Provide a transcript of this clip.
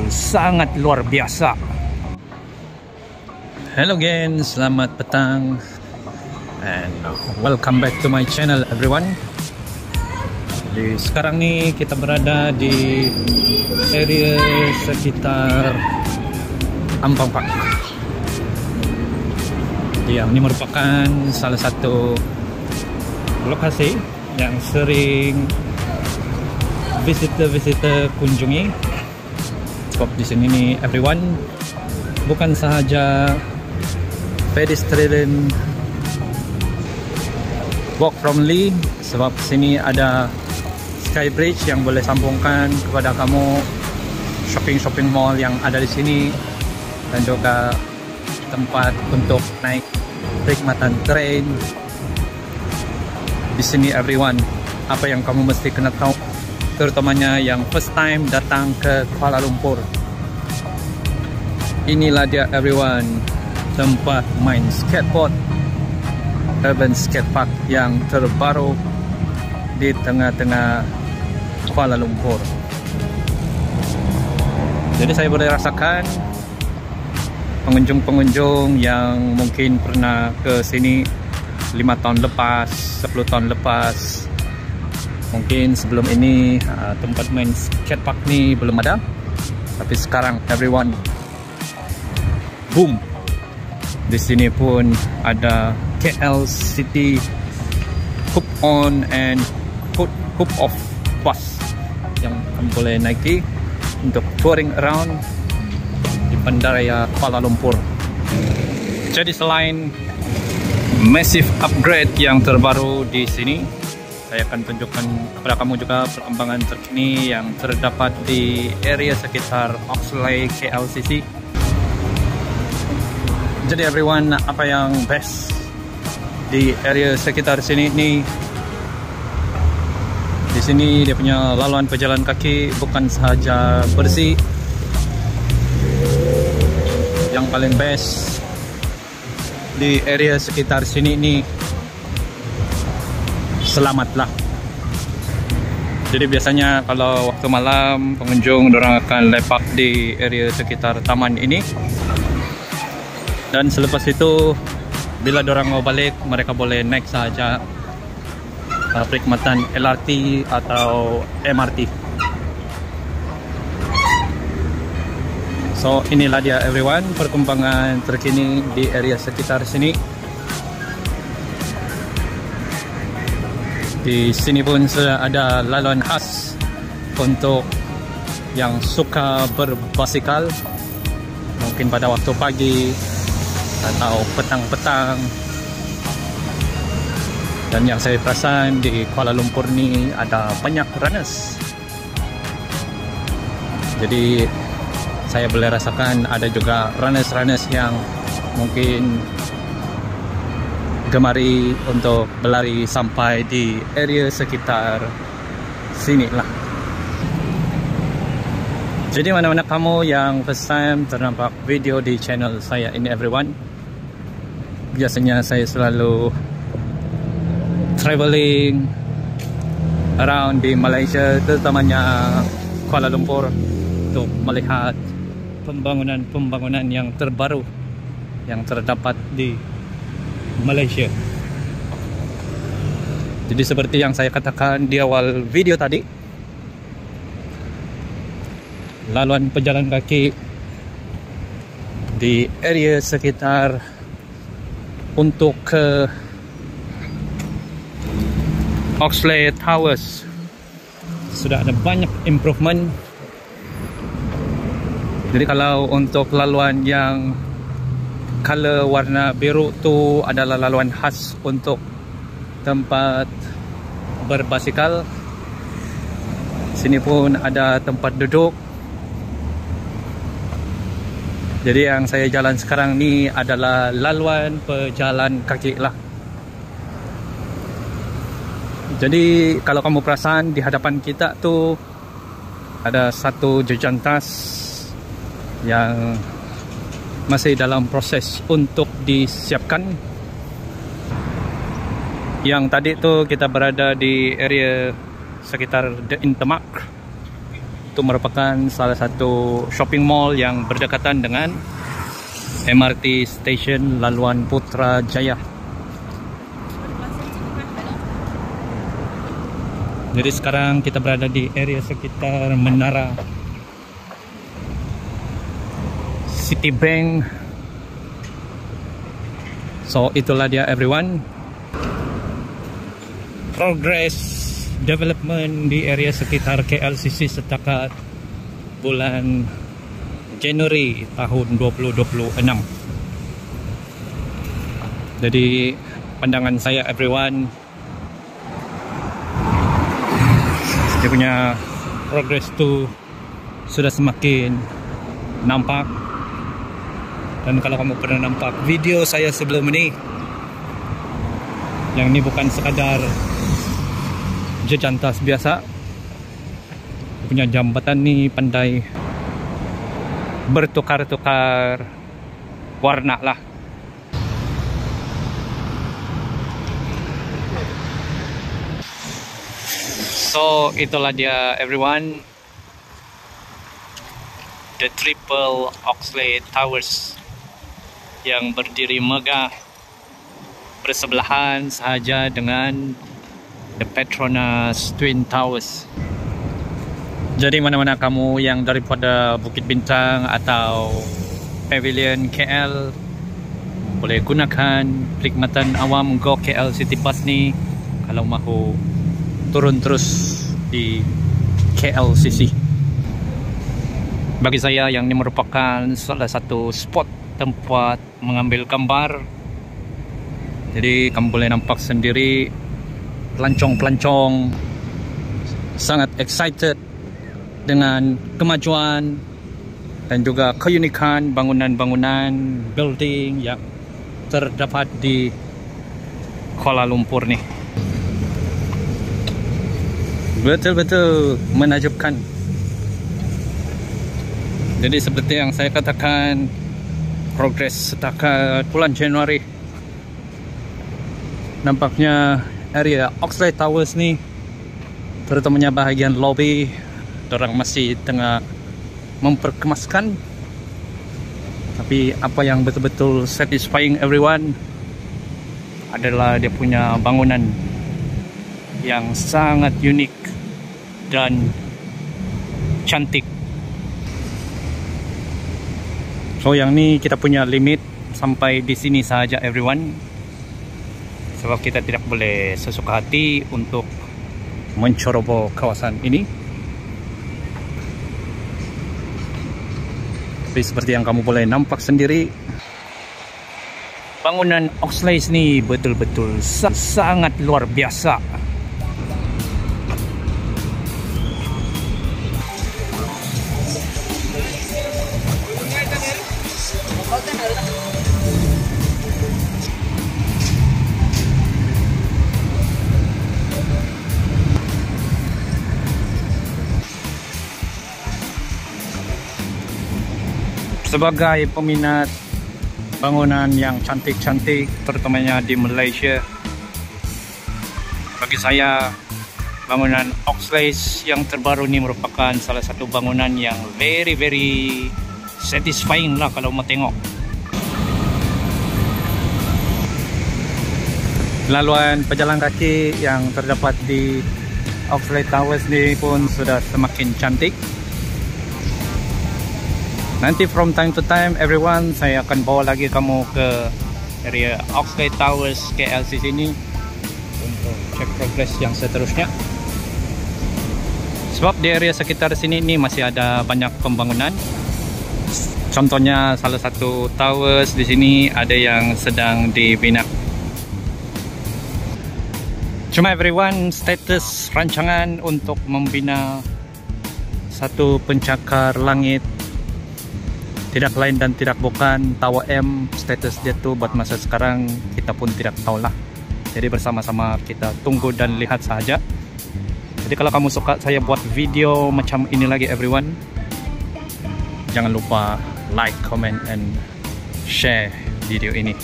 yang sangat luar biasa. Hello again, selamat petang and welcome back to my channel everyone. Jadi sekarang nih kita berada di area sekitar Ampang Park. Yang ini merupakan salah satu lokasi yang sering visitor kunjungi. Sebab di sini nih everyone, bukan sahaja pedestrian walk friendly, sebab sini ada sky bridge yang boleh sambungkan kepada kamu shopping mall yang ada di sini, dan juga tempat untuk naik perkhidmatan train. Di sini everyone, apa yang kamu mesti kena tahu, terutamanya yang first time datang ke Kuala Lumpur. Inilah dia everyone, tempat main skateboard urban skatepark yang terbaru di tengah-tengah Kuala Lumpur. Jadi saya boleh rasakan pengunjung-pengunjung yang mungkin pernah ke sini 5 tahun lepas, 10 tahun lepas, mungkin sebelum ini tempat main skatepark ni belum ada, tapi sekarang everyone, boom, di sini pun ada KL City Hoop On and Hoop Off bus yang kamu boleh naiki untuk touring around di bandaraya Kuala Lumpur. Jadi selain massive upgrade yang terbaru di sini, saya akan tunjukkan kepada kamu juga perkembangan terkini yang terdapat di area sekitar Oxley KLCC. Jadi everyone, apa yang best di area sekitar sini nih? Di sini dia punya laluan pejalan kaki bukan sahaja bersih, yang paling best di area sekitar sini nih, selamatlah. Jadi biasanya kalau waktu malam pengunjung dorang akan lepak di area sekitar taman ini, dan selepas itu bila dorang mau balik, mereka boleh naik sahaja perkhidmatan LRT atau MRT. So inilah dia everyone, perkembangan terkini di area sekitar sini. Di sini pun sudah ada laluan khas untuk yang suka berbasikal, mungkin pada waktu pagi atau petang-petang. Dan yang saya perasan di Kuala Lumpur ni ada banyak runners, jadi saya boleh rasakan ada juga runners yang mungkin gemari untuk berlari sampai di area sekitar sini lah. Jadi mana-mana kamu yang first time ternampak video di channel saya ini everyone, biasanya saya selalu traveling around di Malaysia, terutamanya Kuala Lumpur, untuk melihat pembangunan yang terbaru yang terdapat di Malaysia. Jadi seperti yang saya katakan di awal video tadi, laluan pejalan kaki di area sekitar untuk ke Oxley Towers sudah ada banyak improvement. Jadi kalau untuk laluan yang color warna biru tu adalah laluan khas untuk tempat berbasikal. Sini pun ada tempat duduk. Jadi yang saya jalan sekarang ni adalah laluan pejalan kaki lah. Jadi kalau kamu perasan di hadapan kita tu ada satu jejantas yang masih dalam proses untuk disiapkan. Yang tadi tu kita berada di area sekitar The Intermark. itu merupakan salah satu shopping mall yang berdekatan dengan MRT Station Laluan Putrajaya. Jadi sekarang kita berada di area sekitar Menara Citibank. So itulah dia everyone, progress development di area sekitar KLCC setakat bulan Januari tahun 2026. Jadi pandangan saya everyone, dia punya progress tu sudah semakin nampak. Dan kalau kamu pernah nampak video saya sebelum ini, yang ini bukan sekadar jejantas biasa, dia punya jambatan ni pandai bertukar-tukar warna lah. So itulah dia everyone, the Triple Oxley Towers yang berdiri megah bersebelahan sahaja dengan the Petronas Twin Towers. Jadi mana-mana kamu yang daripada Bukit Bintang atau Pavilion KL, boleh gunakan perkhidmatan awam Go KL City Bus ni kalau mahu turun terus di KLCC. Bagi saya yang ini merupakan salah satu spot tempat mengambil gambar. Jadi kamu boleh nampak sendiri pelancong-pelancong sangat excited dengan kemajuan dan juga keunikan bangunan-bangunan building yang terdapat di Kuala Lumpur ni. Betul-betul menakjubkan. Jadi seperti yang saya katakan, progres setakat bulan Januari, nampaknya area Oxley Towers ni, terutamanya bahagian lobby, orang masih tengah memperkemaskan. Tapi apa yang betul-betul satisfying everyone adalah dia punya bangunan yang sangat unik dan cantik. So yang ni kita punya limit sampai di sini sahaja everyone, sebab kita tidak boleh sesuka hati untuk menceroboh kawasan ini. Tapi seperti yang kamu boleh nampak sendiri, bangunan Oxley ni betul-betul sangat luar biasa. Sebagai peminat bangunan yang cantik-cantik, terutamanya di Malaysia, bagi saya bangunan Oxley yang terbaru ini merupakan salah satu bangunan yang very satisfying lah kalau mau tengok. Laluan pejalan kaki yang terdapat di Oxley Towers ni pun sudah semakin cantik. Nanti from time to time everyone, saya akan bawa lagi kamu ke area Oxley Towers KLCC ini untuk cek progress yang seterusnya. Sebab di area sekitar sini ni masih ada banyak pembangunan. Contohnya salah satu towers di sini ada yang sedang dibina. Cuma everyone, status rancangan untuk membina satu pencakar langit tidak lain dan tidak bukan Tower M. Status dia tu buat masa sekarang kita pun tidak tahulah. Jadi bersama-sama kita tunggu dan lihat saja. Jadi kalau kamu suka saya buat video macam ini lagi everyone, jangan lupa like, comment and share video ini.